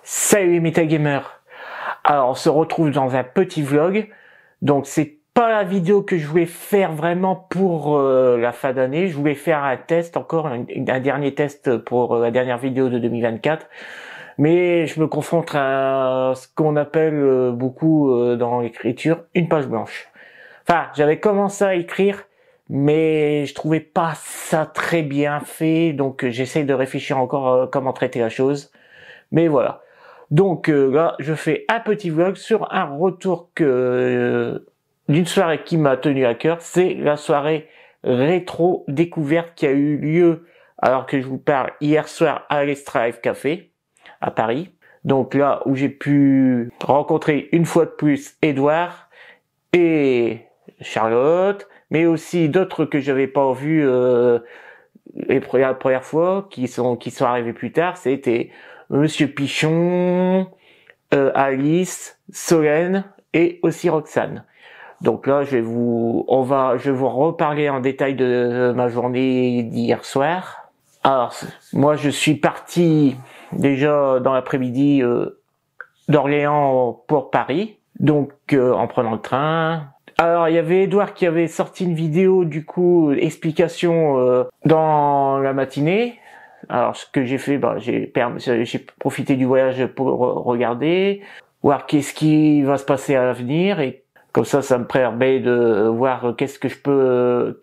Salut les métagamers. Alors on se retrouve dans un petit vlog. Donc c'est pas la vidéo que je voulais faire vraiment pour la fin d'année. Je voulais faire un test encore, un dernier test pour la dernière vidéo de 2024. Mais je me confronte à ce qu'on appelle beaucoup dans l'écriture une page blanche. Enfin, j'avais commencé à écrire, mais je trouvais pas ça très bien fait. Donc j'essaye de réfléchir encore comment traiter la chose. Mais voilà. Donc là, je fais un petit vlog sur un retour d'une soirée qui m'a tenu à cœur. C'est la soirée rétro découverte qui a eu lieu, alors que je vous parle, hier soir à l'Estrave Café à Paris. Donc là où j'ai pu rencontrer une fois de plus Edouard et Charlotte, mais aussi d'autres que j'avais pas vus la première fois, qui sont arrivés plus tard. C'était Monsieur Pichon, Alice, Solène et aussi Roxane. Donc là, je vais vous reparler en détail de ma journée d'hier soir. Alors, moi, je suis parti déjà dans l'après-midi d'Orléans pour Paris, donc en prenant le train. Alors, il y avait Edouard qui avait sorti une vidéo, du coup, explication dans la matinée. Alors, ce que j'ai fait, j'ai profité du voyage pour regarder, voir qu'est-ce qui va se passer à l'avenir, et comme ça me permet de voir qu'est-ce que je peux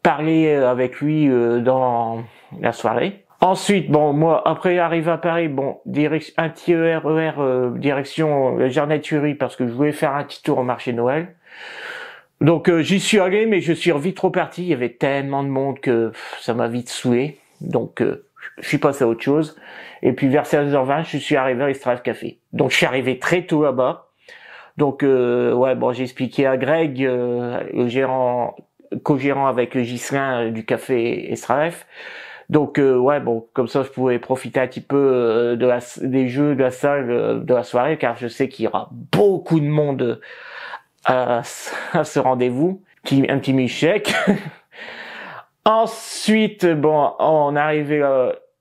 parler avec lui dans la soirée. Ensuite, moi, après arriver à Paris, un petit RER direction Jarnet-Turie, parce que je voulais faire un petit tour au marché de Noël. Donc j'y suis allé, mais je suis vite reparti. Il y avait tellement de monde que ça m'a vite saoulé. Donc je suis passé à autre chose. Et puis vers 16h20, je suis arrivé à l'Estrave Café. Donc je suis arrivé très tôt là-bas. Donc j'ai expliqué à Greg, le gérant, co-gérant avec Ghislain du café Estrave. Donc comme ça je pouvais profiter un petit peu des jeux de la salle de la soirée, car je sais qu'il y aura beaucoup de monde à ce rendez-vous. Un petit milkshake. Ensuite, on est arrivé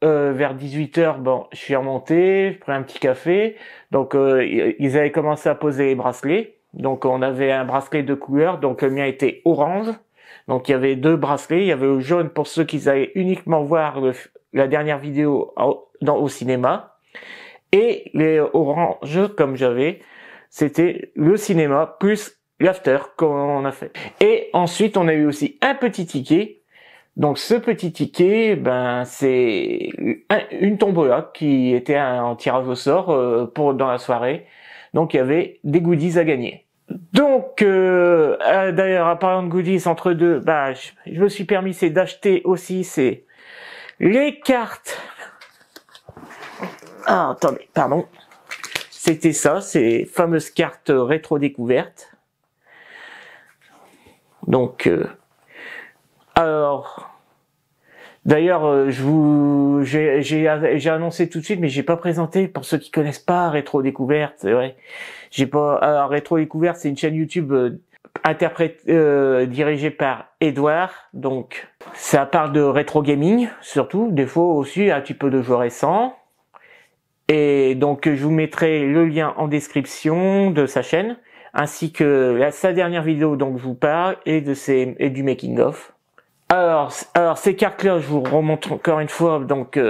vers 18h, je suis remonté, je prends un petit café. Donc ils avaient commencé à poser les bracelets. Donc on avait un bracelet de couleur, donc le mien était orange. Donc il y avait deux bracelets, il y avait le jaune pour ceux qui allaient uniquement voir la dernière vidéo au cinéma. Et les oranges, comme j'avais, c'était le cinéma plus l'after qu'on a fait. Et ensuite on a eu aussi un petit ticket. Donc ce petit ticket, c'est une tombola qui était un tirage au sort dans la soirée. Donc il y avait des goodies à gagner. Donc d'ailleurs, en parlant de goodies entre deux, je me suis permis d'acheter aussi les cartes. Ah attendez, pardon. C'était ça, ces fameuses cartes rétro découvertes. Donc alors, d'ailleurs, j'ai annoncé tout de suite, mais j'ai pas présenté pour ceux qui connaissent pas Rétro Découverte. C'est vrai, j'ai pas. Alors, Rétro Découverte, c'est une chaîne YouTube dirigée par Edouard. Donc, ça parle de rétro gaming, surtout, des fois aussi un petit peu de jeux récents. Et donc, je vous mettrai le lien en description de sa chaîne, ainsi que sa dernière vidéo dont je vous parle et du making of. Alors ces cartes-là, je vous remontre encore une fois. Donc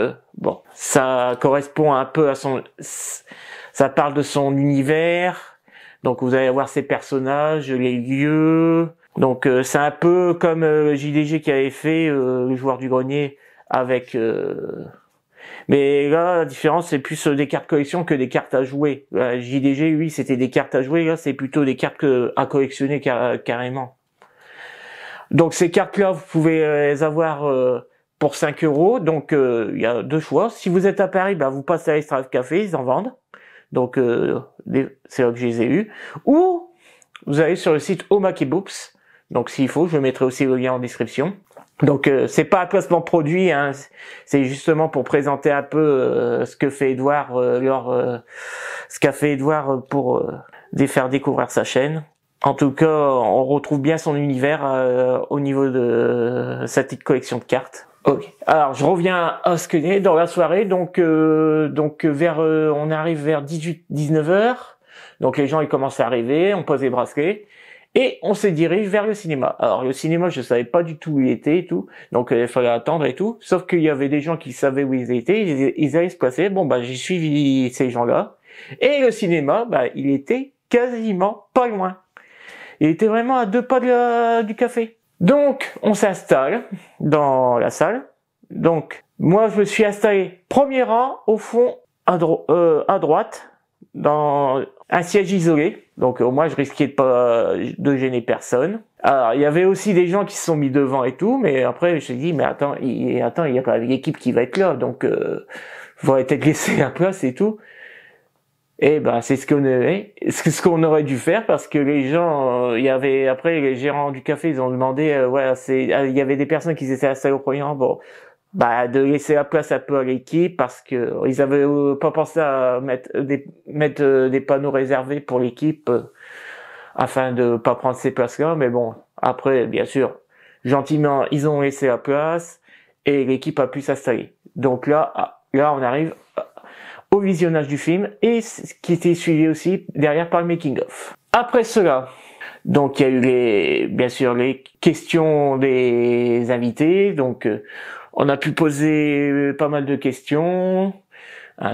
ça correspond un peu à ça parle de son univers. Donc vous allez avoir ses personnages, les lieux. Donc c'est un peu comme JDG qui avait fait le joueur du grenier avec. Mais là, la différence, c'est plus des cartes collection que des cartes à jouer. JDG, oui, c'était des cartes à jouer. Là, c'est plutôt des cartes à collectionner carrément. Donc ces cartes-là, vous pouvez les avoir pour 5 €. Donc il y a deux choix. Si vous êtes à Paris, vous passez à l'Estrave Café, ils en vendent. Donc c'est là que je les ai eus. Ou vous allez sur le site Omake Books. Donc s'il faut, je mettrai aussi le lien en description. Donc c'est pas un placement produit, hein. C'est justement pour présenter un peu ce que fait Edouard ce qu'a fait Edouard pour faire découvrir sa chaîne. En tout cas, on retrouve bien son univers au niveau de sa petite collection de cartes. Ok. Alors je reviens à ce que est dans la soirée, donc vers on arrive vers 18-19 heures. Donc les gens ils commencent à arriver, on pose les bracelets et on se dirige vers le cinéma. Alors le cinéma je savais pas du tout où il était et tout, donc il fallait attendre et tout. Sauf qu'il y avait des gens qui savaient où ils étaient, ils allaient se placer. Bon bah j'ai suivi ces gens-là et le cinéma il était quasiment pas loin. Il était vraiment à 2 pas du café. Donc, on s'installe dans la salle. Donc, moi, je me suis installé premier rang, au fond, à droite, dans un siège isolé. Donc, au moins, je risquais de gêner personne. Alors, il y avait aussi des gens qui se sont mis devant et tout, mais après, je me suis dit, mais attends, il y a quand même l'équipe qui va être là, donc, faudrait peut-être laisser la place et tout. Et c'est ce qu'on aurait dû faire parce que les gens, il y avait après les gérants du café, ils ont demandé, il y avait des personnes qui étaient installées au premier rang, de laisser la place un peu à l'équipe parce que ils avaient pas pensé à mettre des panneaux réservés pour l'équipe afin de pas prendre ces places-là. Mais bon, après, bien sûr, gentiment, ils ont laissé la place et l'équipe a pu s'installer. Donc là, on arrive au visionnage du film et ce qui était suivi aussi derrière par le making of. Après cela, donc il y a eu bien sûr les questions des invités, donc on a pu poser pas mal de questions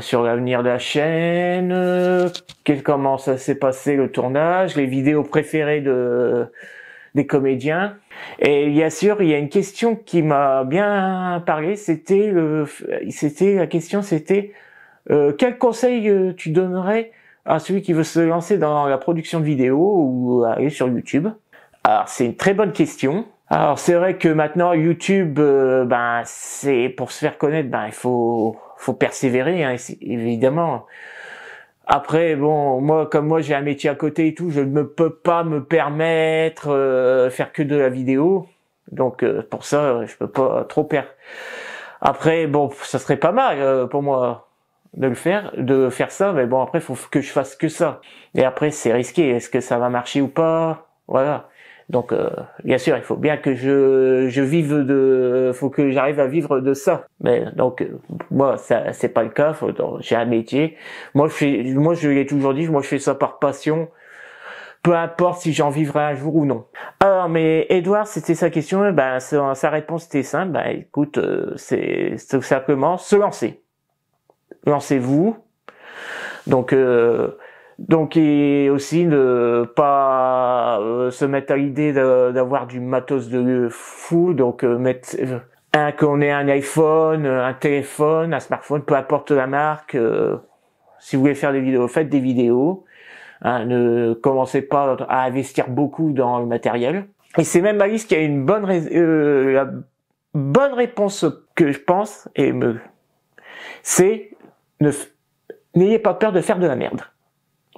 sur l'avenir de la chaîne, comment ça s'est passé le tournage, les vidéos préférées des comédiens. Et bien sûr, il y a une question qui m'a bien parlé, c'était quel conseil tu donnerais à celui qui veut se lancer dans la production de vidéos ou aller sur YouTube? Alors c'est une très bonne question. Alors c'est vrai que maintenant YouTube, c'est pour se faire connaître, il faut persévérer, hein, évidemment. Après bon, moi j'ai un métier à côté et tout, je ne peux pas me permettre faire que de la vidéo. Donc pour ça, je peux pas trop perdre. Après bon, ça serait pas mal pour moi de faire ça, mais bon après faut que je fasse que ça. Et après c'est risqué, est-ce que ça va marcher ou pas? Voilà. Donc bien sûr, il faut bien que je vive faut que j'arrive à vivre de ça. Mais donc moi ça c'est pas le cas, j'ai un métier. Moi je l'ai toujours dit, moi je fais ça par passion. Peu importe si j'en vivrai un jour ou non. Alors, mais Edouard, c'était sa question, sa réponse était simple, écoute, c'est tout simplement se lancer. Lancez-vous. Donc et aussi ne pas se mettre à l'idée d'avoir du matos de fou. Donc qu'on ait un iPhone, un téléphone, un smartphone, peu importe la marque. Si vous voulez faire des vidéos, faites des vidéos. Hein, ne commencez pas à investir beaucoup dans le matériel. Et c'est même Alice qui a une la bonne réponse que je pense c'est n'ayez pas peur de faire de la merde.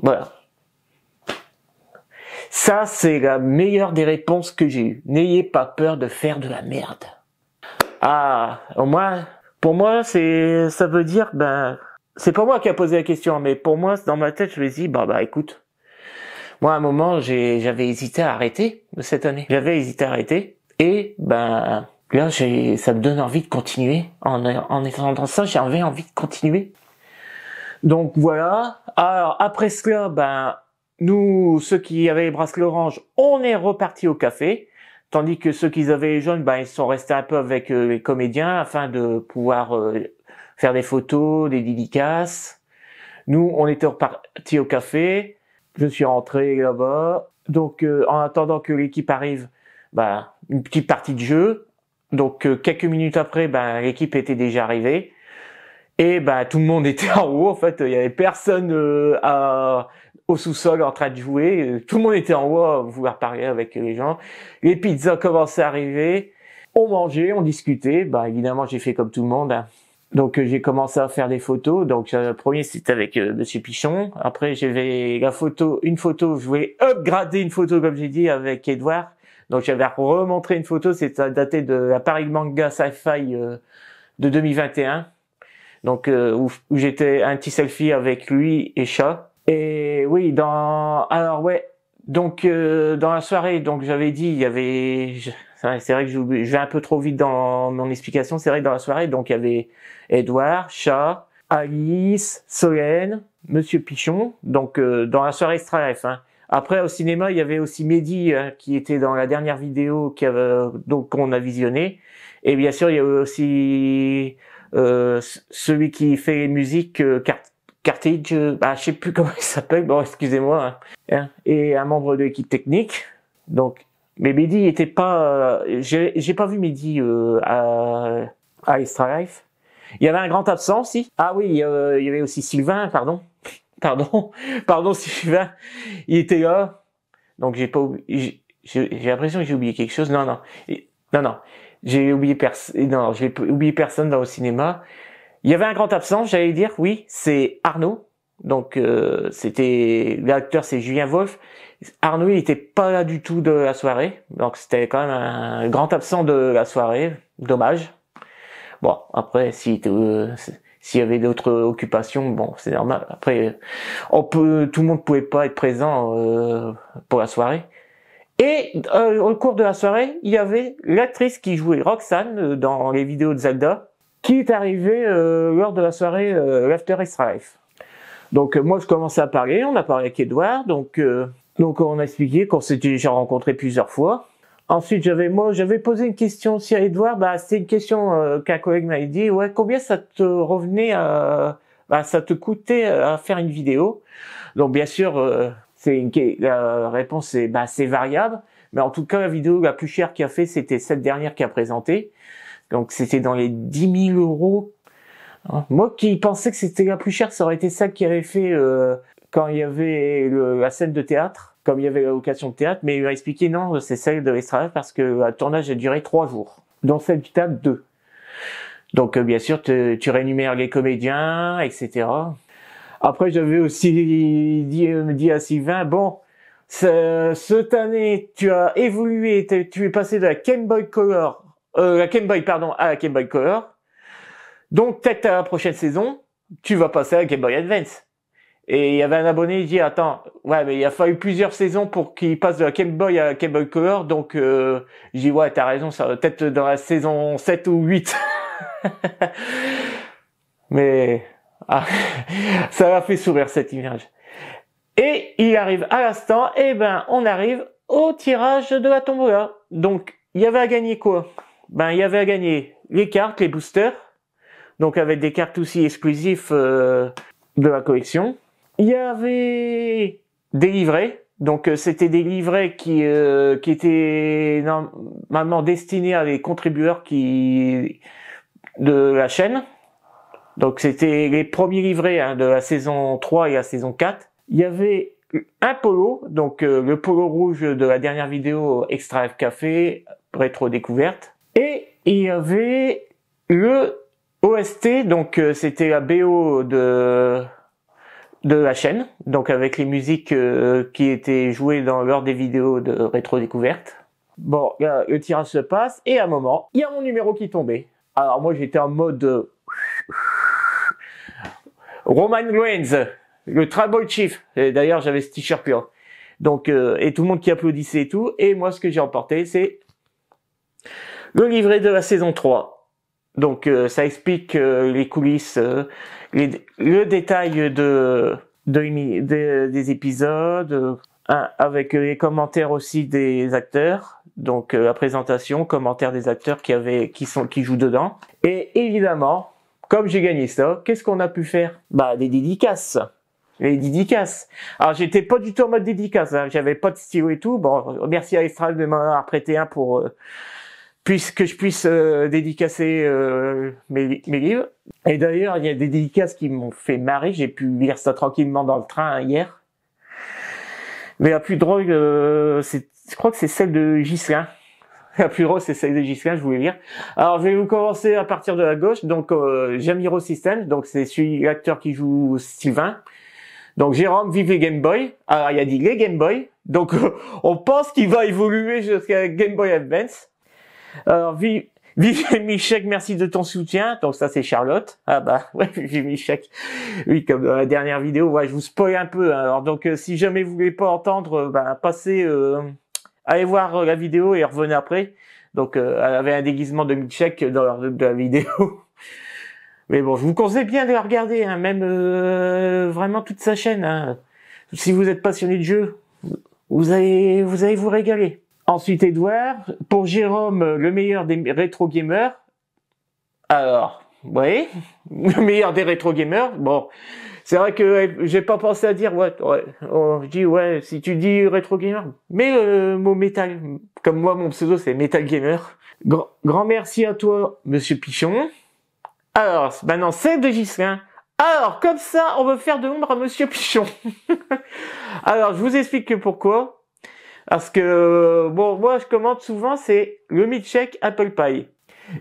Voilà. Ça, c'est la meilleure des réponses que j'ai eues. N'ayez pas peur de faire de la merde. Ah, au moins, pour moi, ça veut dire, c'est pas moi qui a posé la question, mais pour moi, dans ma tête, je me dis, écoute, moi, à un moment, j'avais hésité à arrêter cette année. J'avais hésité à arrêter. Et, là, ça me donne envie de continuer. En entendant ça, j'avais envie de continuer. Donc voilà. Alors après cela, nous, ceux qui avaient les bracelets orange, on est reparti au café, tandis que ceux qui avaient les jaunes, ils sont restés un peu avec les comédiens afin de pouvoir faire des photos, des dédicaces. Nous, on était repartis au café. Je suis rentré là-bas. Donc en attendant que l'équipe arrive, une petite partie de jeu. Donc quelques minutes après, l'équipe était déjà arrivée. Et tout le monde était en haut, en fait, il y avait personne au sous-sol en train de jouer, tout le monde était en haut à vouloir parler avec les gens. Les pizzas commençaient à arriver, on mangeait, on discutait, évidemment j'ai fait comme tout le monde, hein. Donc j'ai commencé à faire des photos, donc le premier c'était avec Monsieur Pichon, après j'avais une photo, je voulais upgrader une photo comme j'ai dit avec Edouard, donc j'avais remontré une photo, c'était daté de la Paris Manga Sci-Fi de 2021. Donc où j'étais un petit selfie avec lui et chat. Et oui, Donc dans la soirée, donc j'avais dit, il y avait, c'est vrai que je vais un peu trop vite dans mon explication. C'est vrai que dans la soirée, donc il y avait Edouard, Chat, Alice, Solène, Monsieur Pichon. Donc dans la soirée Extra Life. Hein. Après au cinéma, il y avait aussi Mehdi qui était dans la dernière vidéo donc qu'on a visionné. Et bien sûr, il y avait aussi celui qui fait les musiques Carthage, je sais plus comment il s'appelle, bon excusez-moi, hein, et un membre de l'équipe technique. Donc, mais Mehdi était pas, j'ai pas vu Mehdi à Extra Life. Il y avait un grand absent aussi. Ah oui, il y avait aussi Sylvain, pardon Sylvain, il était là. Donc j'ai l'impression que j'ai oublié quelque chose. Non, j'ai oublié personne dans le cinéma. Il y avait un grand absent, j'allais dire, oui, c'est Arnaud. Donc c'était l'acteur, c'est Julien Wolf. Arnaud, il était pas là du tout de la soirée, donc c'était quand même un grand absent de la soirée. Dommage. Bon, après, s'il y avait d'autres occupations, bon, c'est normal. Après, tout le monde pouvait pas être présent pour la soirée. Et au cours de la soirée, il y avait l'actrice qui jouait Roxane dans les vidéos de Zelda, qui est arrivée lors de la soirée l'After Extra Life. Donc moi je commençais à parler, on a parlé avec Edouard, donc on a expliqué qu'on s'était déjà rencontrés plusieurs fois. Ensuite j'avais posé une question aussi à Edouard, c'était une question qu'un collègue m'avait dit, ouais, combien ça te revenait ça te coûtait à faire une vidéo. Donc bien sûr la réponse c'est variable, mais en tout cas la vidéo la plus chère qu'il a fait c'était cette dernière qu'il a présentée. Donc c'était dans les 10 000 euros. Moi qui pensais que c'était la plus chère, ça aurait été ça qui avait fait quand il y avait la scène de théâtre, comme il y avait la location de théâtre, mais il m'a expliqué non, c'est celle de l'Extra parce que le tournage a duré 3 jours, dont celle du théâtre 2. Donc bien sûr, tu rémunères les comédiens, etc. Après j'avais aussi dit à Sylvain, bon, cette année tu as évolué, tu es passé de la Game Boy Color à la Game Boy Color. Donc peut-être à la prochaine saison, tu vas passer à la Game Boy Advance. Et il y avait un abonné, il dit attends, ouais mais il a fallu plusieurs saisons pour qu'il passe de la Game Boy à la Game Boy Color, donc je dis ouais t'as raison, ça va peut-être dans la saison 7 ou 8. Mais ça m'a fait sourire cette image. Et il arrive à l'instant, on arrive au tirage de la tombola. Donc il y avait à gagner quoi? Il y avait à gagner les cartes, les boosters, donc avec des cartes aussi exclusives de la collection. Il y avait des livrets, donc c'était des livrets qui étaient normalement destinés à des contributeurs de la chaîne. Donc c'était les premiers livrets de la saison 3 et la saison 4. Il y avait un polo, donc le polo rouge de la dernière vidéo Extra F Café, rétro découverte. Et il y avait le OST, donc c'était la BO de la chaîne, donc avec les musiques qui étaient jouées lors des vidéos de rétro découverte. Bon, là, le tirage se passe, et à un moment, il y a mon numéro qui tombait. Alors moi j'étais en mode Roman Reigns, le Tribal Chief. D'ailleurs j'avais ce t-shirt là. Donc et tout le monde qui applaudissait et tout. Et moi ce que j'ai emporté c'est le livret de la saison 3. Donc ça explique les coulisses, le détail des épisodes, avec les commentaires aussi des acteurs. Donc la présentation, commentaires des acteurs qui jouent dedans. Et évidemment, comme j'ai gagné ça, qu'est-ce qu'on a pu faire? Des dédicaces. Les dédicaces. Alors j'étais pas du tout en mode dédicace, hein. J'avais pas de stylo et tout. Bon, merci à Estral de m'avoir prêté un pour puisque je puisse dédicacer mes livres. Et d'ailleurs, il y a des dédicaces qui m'ont fait marrer. J'ai pu lire ça tranquillement dans le train hier. Mais la plus drôle, je crois que c'est celle de Ghislain. La plus drôle, c'est celle de Ghislain, je voulais lire. Alors, je vais vous commencer à partir de la gauche. Donc, Jamiro System, donc c'est l'acteur qui joue Sylvain. Donc, Jérôme, vive les Game Boy. Alors, il a dit les Game Boy. Donc, on pense qu'il va évoluer jusqu'à Game Boy Advance. Alors, Vive Michek, merci de ton soutien. Donc ça c'est Charlotte. Ah bah ouais, vive Michek. Oui, comme dans la dernière vidéo, ouais, je vous spoil un peu. Alors donc si jamais vous voulez pas entendre, bah passez, allez voir la vidéo et revenez après. Donc elle avait un déguisement de Michek de la vidéo. Mais bon, je vous conseille bien de la regarder, hein, même vraiment toute sa chaîne. Hein. Si vous êtes passionné de jeu, vous allez vous régaler. Ensuite, Edouard, pour Jérôme, le meilleur des rétro gamers. Alors, oui, le meilleur des rétro gamers. Bon, c'est vrai que j'ai pas pensé à dire ouais, je dis ouais, si tu dis rétro gamer, mais le mot métal, comme moi mon pseudo c'est Metal Gamer. Grand merci à toi, Monsieur Pichon. Alors, maintenant c'est de Ghislain. Alors, comme ça, on veut faire de l'ombre à Monsieur Pichon. Alors, je vous explique pourquoi. Parce que, bon, moi, je commente souvent, c'est le milkshake Apple Pie.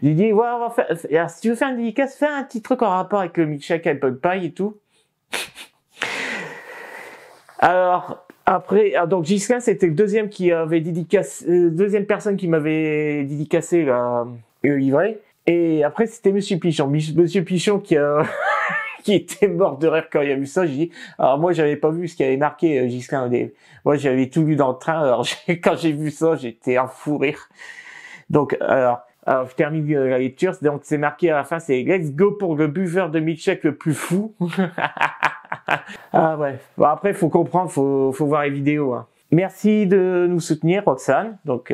J'ai dit, ouais, on va faire, alors, si tu veux faire une dédicace, fais un petit truc en rapport avec le milkshake Apple Pie et tout. Alors, après, donc, Ghislain, c'était le deuxième qui avait dédicacé, deuxième personne qui m'avait dédicacé, le livret. Et après, c'était Monsieur Pichon. Monsieur Pichon qui a, qui était mort de rire quand il a vu ça. J'ai dit, alors moi j'avais pas vu ce qui avait marqué Ghislain. Moi j'avais tout lu dans le train. Alors quand j'ai vu ça, j'étais en fou rire. Donc alors je termine la lecture. Donc c'est marqué à la fin, c'est let's go pour le buveur de milkshake le plus fou. Ah ouais. Bon, après faut comprendre, faut voir les vidéos. Hein. Merci de nous soutenir, Roxane. Donc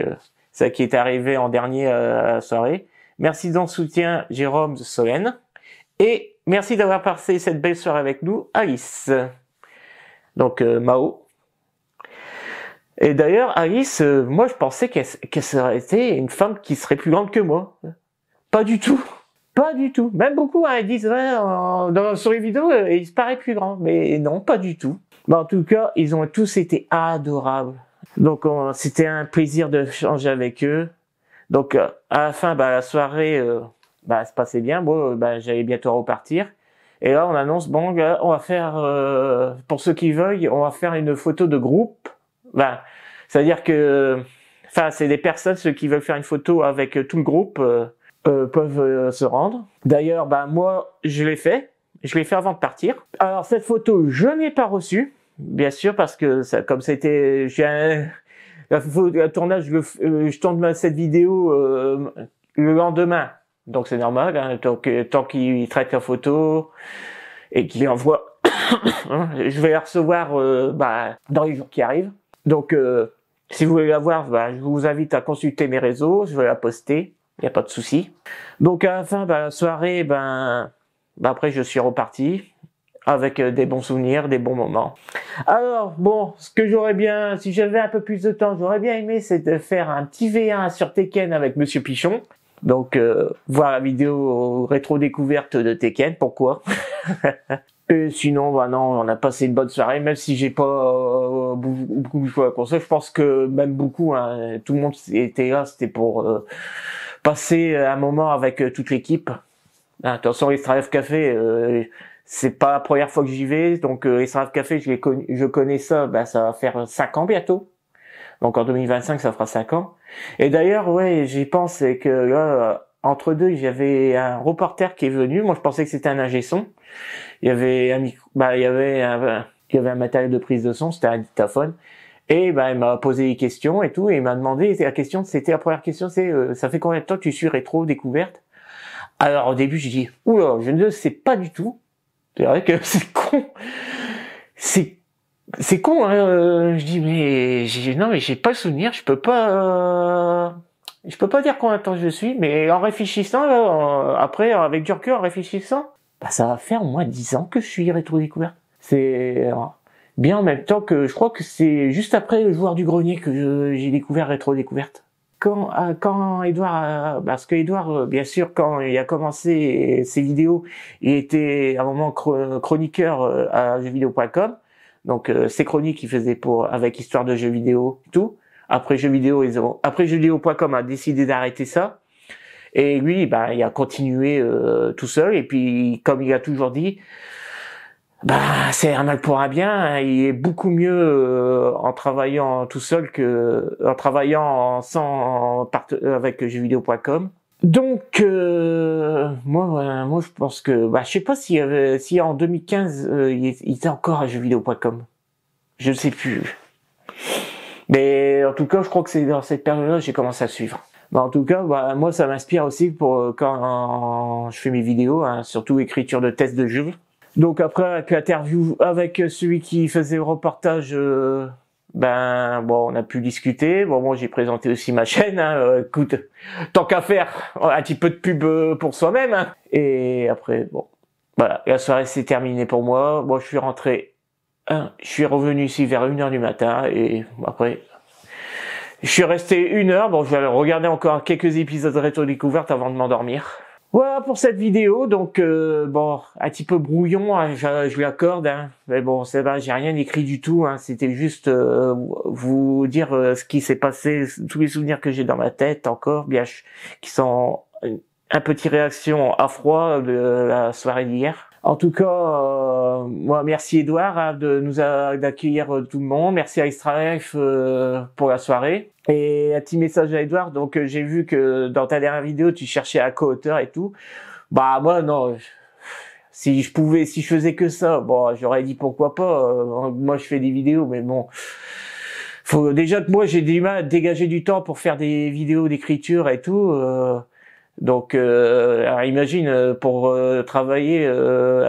ça qui est arrivé en dernier à la soirée. Merci de ton soutien, Jérôme Solène. Et merci d'avoir passé cette belle soirée avec nous, Alice. Donc, Mao. Et d'ailleurs, Alice, moi, je pensais qu'elle serait été une femme qui serait plus grande que moi. Pas du tout. Pas du tout. Même beaucoup, hein, ils disent, ouais, sur les vidéos, il se paraît plus grand. Mais non, pas du tout. Mais en tout cas, ils ont tous été adorables. Donc, c'était un plaisir de changer avec eux. Donc, à la fin, la soirée... ça se passait bien. Bon, j'allais bientôt repartir. Et là, on annonce, bon, là, on va faire, pour ceux qui veulent, on va faire une photo de groupe. C'est-à-dire que, c'est des personnes, ceux qui veulent faire une photo avec tout le groupe, peuvent se rendre. D'ailleurs, moi, je l'ai fait. Je l'ai fait avant de partir. Alors, cette photo, je n'ai pas reçue. Bien sûr, parce que ça, comme c'était, le tournage, je tourne cette vidéo, le lendemain. Donc c'est normal, hein, tant qu'il traite la photo et qu'il envoie, je vais la recevoir dans les jours qui arrivent. Donc si vous voulez la voir, je vous invite à consulter mes réseaux, je vais la poster, il n'y a pas de souci. Donc à la fin, la soirée, après je suis reparti avec des bons souvenirs, des bons moments. Alors bon, ce que j'aurais bien, si j'avais un peu plus de temps, j'aurais bien aimé, c'est de faire un petit V1 sur Tekken avec Monsieur Pichon. Donc, voir la vidéo rétro découverte de Tekken, pourquoi? Et sinon, non, on a passé une bonne soirée, même si j'ai pas beaucoup joué à la console. Je pense que même beaucoup, hein, tout le monde était là, c'était pour passer un moment avec toute l'équipe. Attention, les Strave Café, c'est pas la première fois que j'y vais, donc les Strave Café, je connais ça, ça va faire 5 ans bientôt. Donc en 2025, ça fera 5 ans. Et d'ailleurs, ouais, j'y pense, c'est que là, entre deux, j'avais un reporter qui est venu. Moi, je pensais que c'était un ingé son. Il y avait il y avait un matériel de prise de son, c'était un dictaphone. Et il m'a posé des questions et tout, et il m'a demandé, la première question, c'est ça fait combien de temps que tu suis rétro découverte? Alors au début, j'ai dit, oula, je ne sais pas du tout. C'est vrai que c'est con. C'est con, hein, je dis, mais j'ai pas le souvenir, je peux pas dire combien de temps je suis, mais en réfléchissant, là, après, avec du recul, en réfléchissant, ça va faire au moins 10 ans que je suis rétro-découverte. C'est bien en même temps que, je crois que c'est juste après le joueur du grenier que j'ai découvert rétro-découverte. Quand Edouard, parce que Edouard, bien sûr, quand il a commencé ses vidéos, il était à un moment chroniqueur à jeuxvideo.com. Donc ces chroniques qu'il faisait avec histoire de jeux vidéo et tout. Après jeuxvideo.com a décidé d'arrêter ça. Et lui, il a continué tout seul. Et puis, comme il a toujours dit, c'est un mal pour un bien. Hein. Il est beaucoup mieux en travaillant tout seul que en travaillant avec jeuxvideo.com. Donc, moi, je pense que, je sais pas si en 2015, il était encore à jeuxvideo.com. Je ne sais plus. Mais en tout cas, je crois que c'est dans cette période-là que j'ai commencé à suivre. En tout cas, moi, ça m'inspire aussi pour quand je fais mes vidéos, hein, surtout écriture de tests de jeux. Donc après, avec l'interview avec celui qui faisait le reportage, on a pu discuter. Bon, moi, j'ai présenté aussi ma chaîne. Hein, écoute, tant qu'à faire, un petit peu de pub pour soi-même. Hein. Et après, voilà, la soirée s'est terminée pour moi. Moi, je suis rentré. Je suis revenu ici vers 1h du matin et après, je suis resté 1 heure. Bon, je vais regarder encore quelques épisodes de Rétro Découverte avant de m'endormir. Voilà pour cette vidéo. Donc, un petit peu brouillon, hein, je lui accorde. Hein, mais bon, c'est vrai, j'ai rien écrit du tout. Hein, c'était juste vous dire ce qui s'est passé, tous les souvenirs que j'ai dans ma tête encore, qui sont un petit réaction à froid de la soirée d'hier. En tout cas, moi, merci Edouard hein, d'accueillir tout le monde. Merci à Extra Life pour la soirée. Et un petit message à Edouard. Donc, j'ai vu que dans ta dernière vidéo, tu cherchais un co-auteur et tout. Moi, non. Si je faisais que ça, j'aurais dit pourquoi pas. Moi, je fais des vidéos, mais bon. Faut déjà que moi, j'ai du mal à dégager du temps pour faire des vidéos d'écriture et tout. Donc, alors imagine pour travailler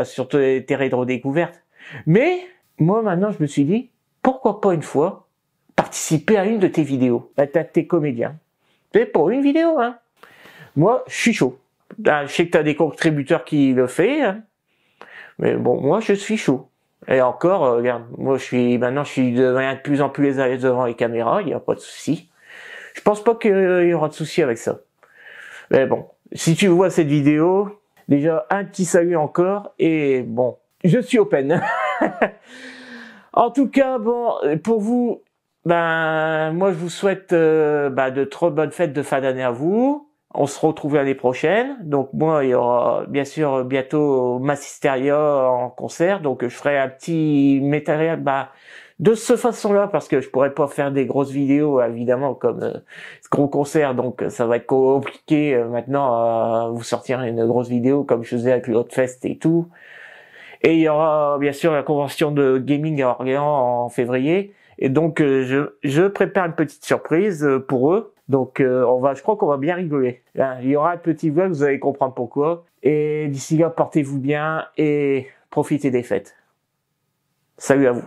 sur tes rétro-découvertes. Mais moi maintenant, je me suis dit, pourquoi pas une fois participer à une de tes vidéos, tes comédiens. C'est pour une vidéo, hein. Moi, je suis chaud. Je sais que t'as des contributeurs qui le font, hein. Mais bon, moi, je suis chaud. Et encore, regarde, moi, je suis de plus en plus à l'aise devant les caméras, il n'y a pas de souci. Je pense pas qu'il y aura de souci avec ça. Mais bon, si tu vois cette vidéo, déjà un petit salut encore et bon, je suis open. En tout cas, pour vous, moi je vous souhaite de trop bonnes fêtes de fin d'année à vous. On se retrouve l'année prochaine. Donc moi, il y aura bien sûr bientôt Massisteria en concert. Donc je ferai un petit matériel de ce façon-là parce que je pourrais pas faire des grosses vidéos évidemment comme ce gros concert. Donc ça va être compliqué maintenant à vous sortir une grosse vidéo comme je faisais avec le Hotfest et tout. Et il y aura bien sûr la convention de gaming à Orléans en février. Et donc je prépare une petite surprise pour eux. Donc je crois qu'on va bien rigoler. Il y aura un petit vlog, vous allez comprendre pourquoi. Et d'ici là, portez-vous bien et profitez des fêtes. Salut à vous.